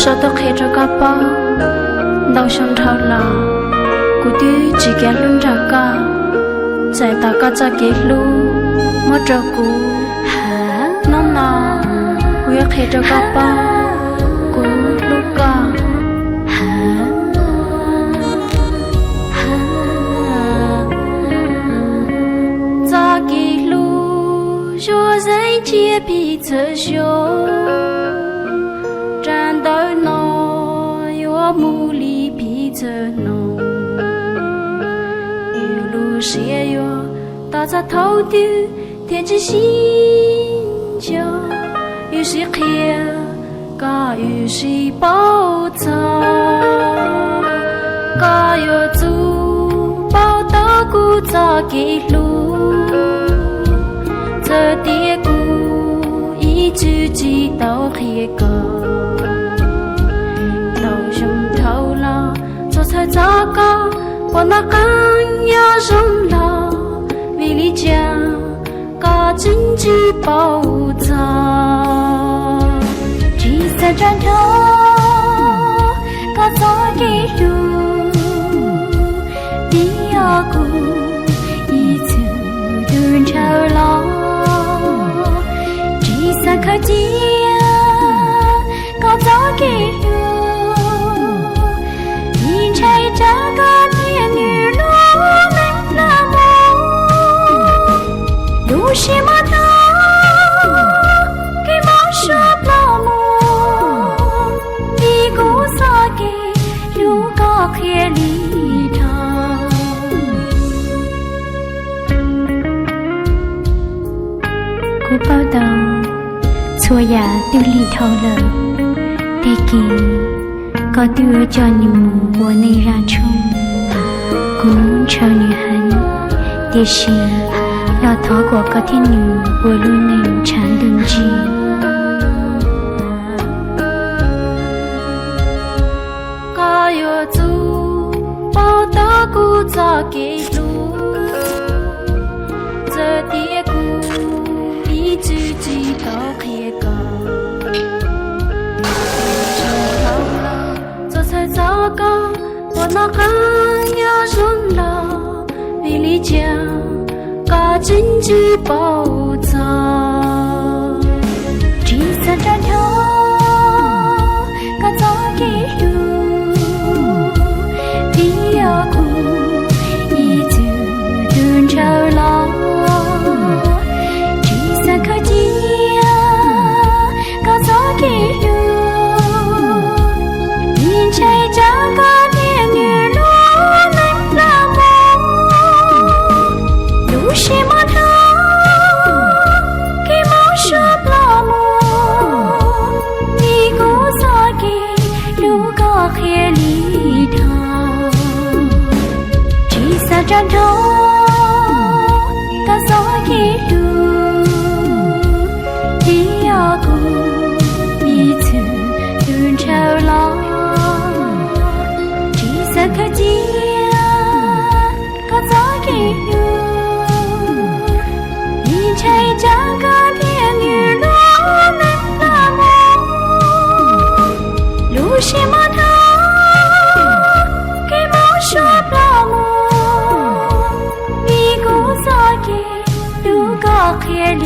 sợ tôi khi cho các bao đau sông thao là cụ đi chỉ ghé luôn ra cả giải ta cả cha ghé luôn mất cho cụ nó nào quý khi cho các bao cụ lúc cả cha ghé luôn cho dây chia bị trở số战斗闹，有木里皮着闹，一路斜哟，大家头丢，天之心焦，有时黑，噶有时暴躁，噶有走报道古早给路，这跌古一直知道黑个。才糟糕，我那干呀容老，为你家个经济暴躁，只在转头，个早给路，第二个一次顿超老，只在科技个早给路。这个天女路能那么路是么的给毛说那么一个撒给路个黑里头cô bao đầu xua giả tiêu lì thâu lợ tê kỳ có đưa cho niềm mùa này ra chung cũng cho nữ hạnh để xì lo thó của có thiên nữ vừa luôn nên chán đừng chi có yêu dù bao đó cũng cho kể lu giờ tiếc cũng ý chí chỉ tao khía cả糟糕，我那干呀容老，为你家个经济暴躁，只三转头，个早给路，第二个一直顿超老，只三颗鸡呀，个早给路。这个天女路能那么路是么头给毛说那么一个撒给路个黑里头只撒转头个撒给路第二个一次顿超老科技个早给路，一切这个天女路能那么路是么头给毛说那么一个早给路个黑里。